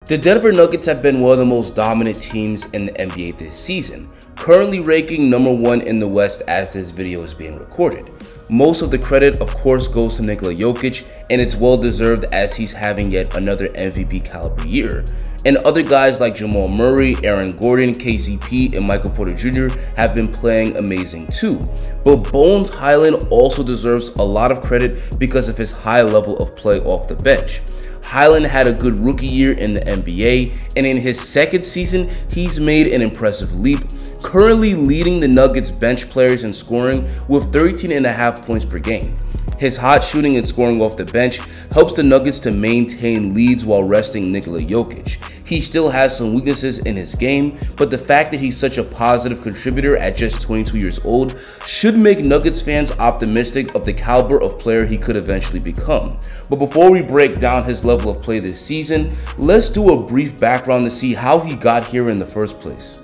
The Denver Nuggets have been one of the most dominant teams in the NBA this season, currently ranking number 1 in the West as this video is being recorded. Most of the credit, of course, goes to Nikola Jokic, and it's well deserved as he's having yet another MVP caliber year. And other guys like Jamal Murray, Aaron Gordon, KCP, and Michael Porter Jr. have been playing amazing too. But Bones Hyland also deserves a lot of credit because of his high level of play off the bench. Hyland had a good rookie year in the NBA, and in his second season, he's made an impressive leap, currently leading the Nuggets bench players in scoring with 13.5 points per game. His hot shooting and scoring off the bench helps the Nuggets to maintain leads while resting Nikola Jokic. He still has some weaknesses in his game, but the fact that he's such a positive contributor at just 22 years old should make Nuggets fans optimistic of the caliber of player he could eventually become. But before we break down his level of play this season, let's do a brief background to see how he got here in the first place.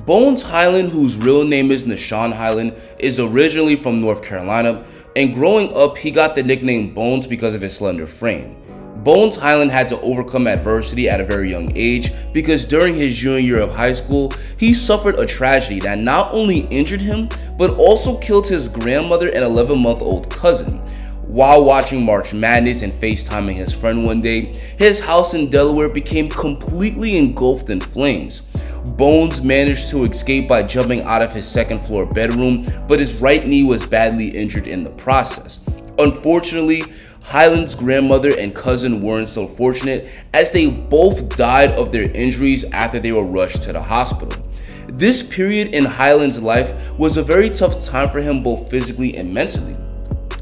Bones Hyland, whose real name is Nah'Shon Hyland, is originally from North Carolina, and growing up he got the nickname Bones because of his slender frame. Bones Hyland had to overcome adversity at a very young age because during his junior year of high school, he suffered a tragedy that not only injured him, but also killed his grandmother and 11-month-old cousin. While watching March Madness and FaceTiming his friend one day, his house in Delaware became completely engulfed in flames. Bones managed to escape by jumping out of his second-floor bedroom, but his right knee was badly injured in the process. Unfortunately, Hyland's grandmother and cousin weren't so fortunate as they both died of their injuries after they were rushed to the hospital. This period in Hyland's life was a very tough time for him both physically and mentally.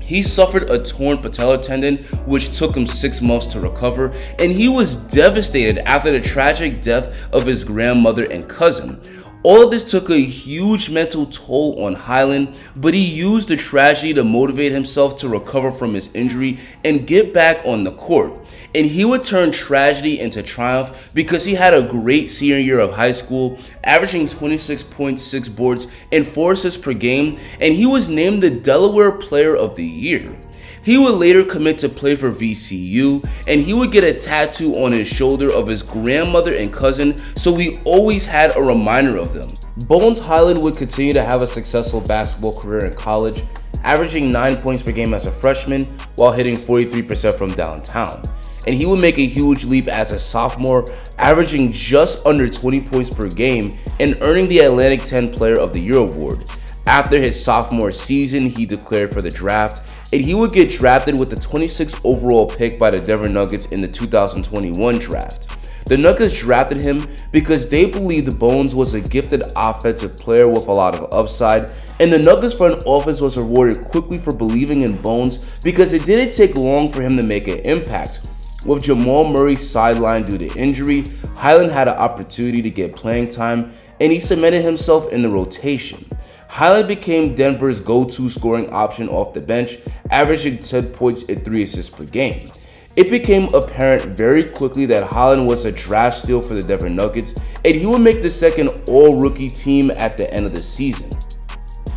He suffered a torn patellar tendon, which took him 6 months to recover, and he was devastated after the tragic death of his grandmother and cousin. All of this took a huge mental toll on Hyland, but he used the tragedy to motivate himself to recover from his injury and get back on the court. And he would turn tragedy into triumph because he had a great senior year of high school, averaging 26.6 boards and 4 assists per game, and he was named the Delaware Player of the Year. He would later commit to play for VCU, and he would get a tattoo on his shoulder of his grandmother and cousin, so he always had a reminder of them. Bones Hyland would continue to have a successful basketball career in college, averaging 9 points per game as a freshman while hitting 43% from downtown. And he would make a huge leap as a sophomore, averaging just under 20 points per game and earning the Atlantic 10 Player of the Year award. After his sophomore season, he declared for the draft, and he would get drafted with the 26th overall pick by the Denver Nuggets in the 2021 draft. The Nuggets drafted him because they believed Bones was a gifted offensive player with a lot of upside, and the Nuggets front office was rewarded quickly for believing in Bones because it didn't take long for him to make an impact. With Jamal Murray sidelined due to injury, Hyland had an opportunity to get playing time, and he cemented himself in the rotation. Hyland became Denver's go-to scoring option off the bench, averaging 10 points and 3 assists per game. It became apparent very quickly that Hyland was a draft steal for the Denver Nuggets, and he would make the second all-rookie team at the end of the season.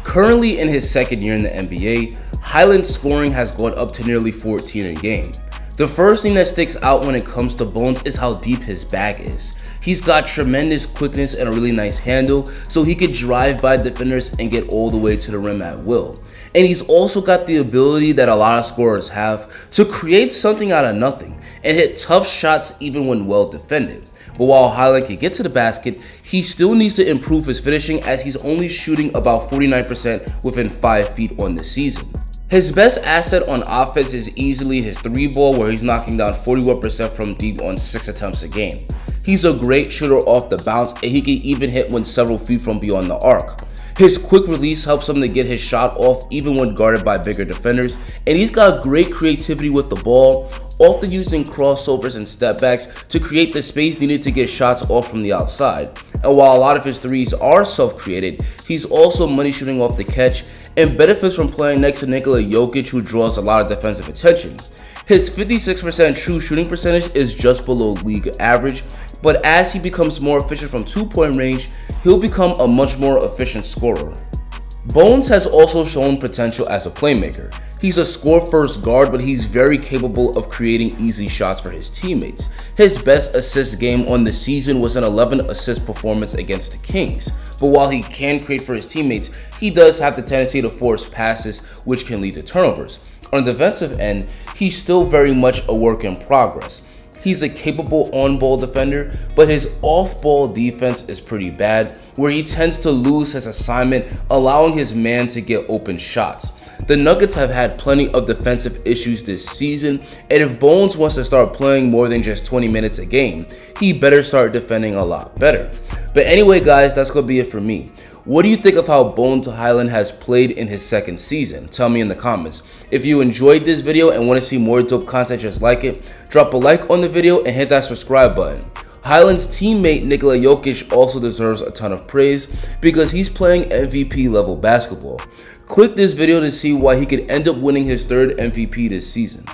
Currently in his second year in the NBA, Hyland's scoring has gone up to nearly 14 a game. The first thing that sticks out when it comes to Bones is how deep his bag is. He's got tremendous quickness and a really nice handle, so he could drive by defenders and get all the way to the rim at will. And he's also got the ability that a lot of scorers have to create something out of nothing and hit tough shots even when well defended. But while Hyland can get to the basket, he still needs to improve his finishing as he's only shooting about 49% within 5 feet on the season. His best asset on offense is easily his 3-ball, where he's knocking down 41% from deep on 6 attempts a game. He's a great shooter off the bounce, and he can even hit when several feet from beyond the arc. His quick release helps him to get his shot off even when guarded by bigger defenders, and he's got great creativity with the ball, often using crossovers and step backs to create the space needed to get shots off from the outside. And while a lot of his threes are self-created, he's also money shooting off the catch and benefits from playing next to Nikola Jokic, who draws a lot of defensive attention. His 56% true shooting percentage is just below league average, but as he becomes more efficient from 2-point range, he'll become a much more efficient scorer. Bones has also shown potential as a playmaker. He's a score-first guard, but he's very capable of creating easy shots for his teammates. His best assist game on the season was an 11-assist performance against the Kings. But while he can create for his teammates, he does have the tendency to force passes, which can lead to turnovers. On the defensive end, he's still very much a work in progress. He's a capable on-ball defender, but his off-ball defense is pretty bad, where he tends to lose his assignment, allowing his man to get open shots. The Nuggets have had plenty of defensive issues this season, and if Bones wants to start playing more than just 20 minutes a game, he better start defending a lot better. But anyway guys, that's going to be it for me. What do you think of how Bones Hyland has played in his second season? Tell me in the comments. If you enjoyed this video and want to see more dope content just like it, drop a like on the video and hit that subscribe button. Hyland's teammate Nikola Jokic also deserves a ton of praise because he's playing MVP level basketball. Click this video to see why he could end up winning his third MVP this season.